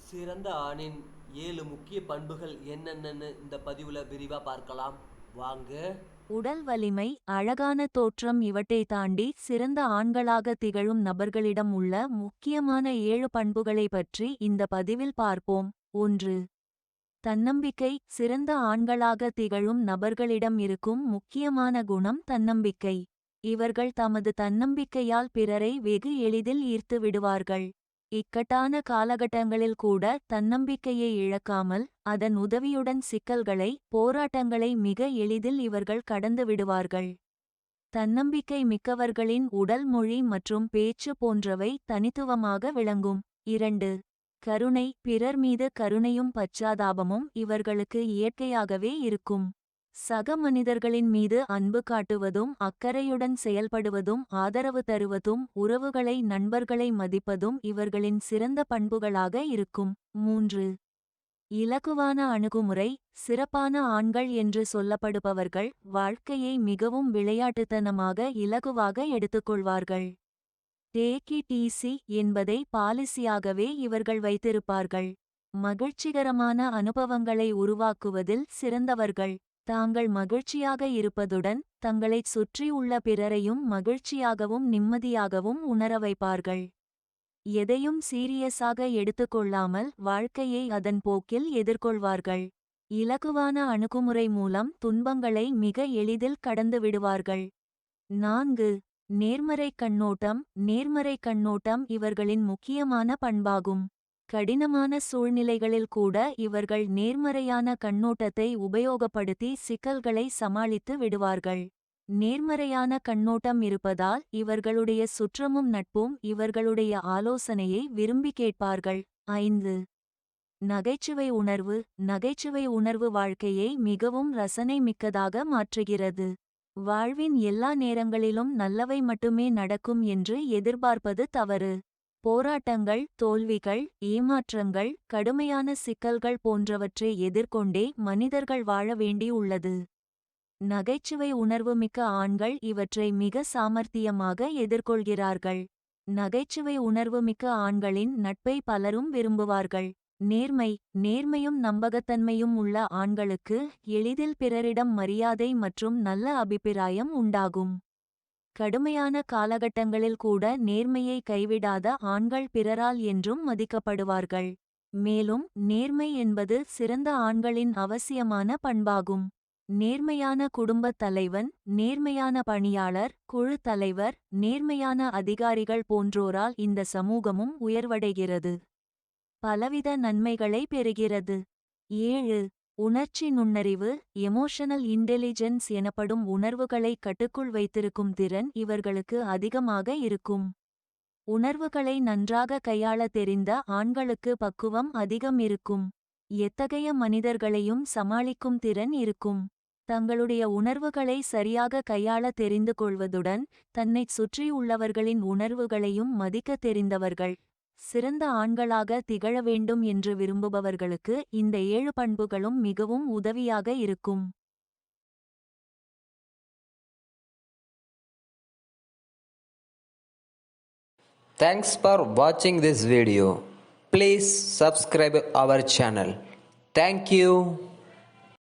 சிறந்த ஆணின் 7 முக்கிய பண்புகள் என்னென்னன்னு இந்த பதிவுல விரிவா பார்க்கலாம் வாங்க. உடல் வலிமை, அழகான தோற்றம் இவற்றை தாண்டி சிறந்த ஆண்களாக திகழும் நபர்களிடம் உள்ள முக்கியமான 7 பண்புகளை பற்றி இந்த பதிவில் பார்ப்போம். 1. தன்னம்பிக்கை. சிறந்த ஆண்களாக திகழும் நபர்களிடம் இருக்கும் முக்கியமான குணம் தன்னம்பிக்கை. இவர்கள் தமது தன்னம்பிக்கையால் பிறரை வெகு எளிதில் ஈர்த்து விடுவார்கள். இக்கட்டான காலகட்டங்களில் கூட தன்னம்பிக்கையை இழக்காமல் அதன் உதவியுடன் சிக்கல்களை போராட்டங்களை மிக எளிதில் இவர்கள் கடந்து விடுவார்கள். தன்னம்பிக்கை மிக்கவர்களின் உடல் மொழி மற்றும் பேச்சு போன்றவை தனித்துவமாக விளங்கும். 2. கருணை. பிறர் மீது கருணையும் பச்சாதாபமும் இவர்களுக்கு இயற்கையாகவே இருக்கும். சக மனிதர்களின் மீது அன்பு காட்டுவதும் அக்கறையுடன் செயல்படுவதும் ஆதரவு தருவதும் உறவுகளை நண்பர்களை மதிப்பதும் இவர்களின் சிறந்த பண்புகளாக இருக்கும். 3. இலகுவான அணுகுமுறை. சிறப்பான ஆண்கள் என்று சொல்லப்படுபவர்கள் வாழ்க்கையை மிகவும் விளையாட்டுத்தனமாக இலகுவாக எடுத்துக்கொள்வார்கள். டேக் இட் ஈஸி என்பதை பாலிசியாகவே இவர்கள் வைத்திருப்பார்கள். மகிழ்ச்சிகரமான அனுபவங்களை உருவாக்குவதில் சிறந்தவர்கள். தாங்கள் மகிழ்ச்சியாக இருப்பதுடன் தங்களைச் சுற்றி உள்ள பிறரையும் மகிழ்ச்சியாகவும் நிம்மதியாகவும் உணர வைப்பார்கள். எதையும் சீரியஸாக எடுத்துக்கொள்ளாமல் வாழ்க்கையை அதன் போக்கில் எதிர்கொள்வார்கள். இலகுவான அணுகுமுறை மூலம் துன்பங்களை மிக எளிதில் கடந்து விடுவார்கள். 4. நேர்மறை கண்ணோட்டம். நேர்மறை கண்ணோட்டம் இவர்களின் முக்கியமான பண்பாகும். கடினமான சூழ்நிலைகளில் கூட இவர்கள் நேர்மறையான கண்ணோட்டத்தை உபயோகப்படுத்தி சிக்கல்களை சமாளித்து விடுவார்கள். நேர்மறையான கண்ணோட்டம் இருப்பதால் இவர்களுடைய சுற்றமும் நட்பும் இவர்களுடைய ஆலோசனையை விரும்பி கேட்பார்கள். 5. நகைச்சுவை உணர்வு. நகைச்சுவை உணர்வு வாழ்க்கையை மிகவும் ரசனை மிக்கதாக மாற்றுகிறது. வாழ்வின் எல்லா நேரங்களிலும் நல்லவை மட்டுமே நடக்கும் என்று எதிர்பார்ப்பது தவறு. போராட்டங்கள், தோல்விகள், ஏமாற்றங்கள், கடுமையான சிக்கல்கள் போன்றவற்றை எதிர்கொண்டே மனிதர்கள் வாழ வேண்டியுள்ளது. நகைச்சுவை உணர்வுமிக்க ஆண்கள் இவற்றை மிக சாமர்த்தியமாக எதிர்கொள்கிறார்கள். நகைச்சுவை உணர்வுமிக்க ஆண்களின் நட்பை பலரும் விரும்புவார்கள். நேர்மை. நேர்மையும் நம்பகத்தன்மையும் உள்ள ஆண்களுக்கு எளிதில் பிறரிடம் மரியாதை மற்றும் நல்ல அபிப்பிராயம் உண்டாகும். கடுமையான காலகட்டங்களில் கூட நேர்மையை கைவிடாத ஆண்கள் பிறரால் என்றும் மதிக்கப்படுவார்கள். மேலும் நேர்மை என்பது சிறந்த ஆண்களின் அவசியமான பண்பாகும். நேர்மையான குடும்பத் தலைவன், நேர்மையான பணியாளர், குழு தலைவர், நேர்மையான அதிகாரிகள் போன்றோரால் இந்த சமூகமும் உயர்வடைகிறது. பலவித நன்மைகளை பெறுகிறது. 7. உணர்ச்சி நுண்ணறிவு. எமோஷனல் இன்டெலிஜென்ஸ் எனப்படும் உணர்வுகளை கட்டுக்குள் வைத்திருக்கும் திறன் இவர்களுக்கு அதிகமாக இருக்கும். உணர்வுகளை நன்றாக கையாள தெரிந்த ஆண்களுக்கு பக்குவம் அதிகம் இருக்கும். எத்தகைய மனிதர்களையும் சமாளிக்கும் திறன் இருக்கும். தங்களுடைய உணர்வுகளை சரியாக கையாள தெரிந்து கொள்வதுடன் தன்னைச் சுற்றியுள்ளவர்களின் உணர்வுகளையும் மதிக்க தெரிந்தவர்கள். சிறந்த ஆண்களாக திகழ வேண்டும் என்று விரும்புபவர்களுக்கு இந்த 7 பண்புகளும் மிகவும் உதவியாக இருக்கும். Thanks for watching this video. Please subscribe our channel. Thank you.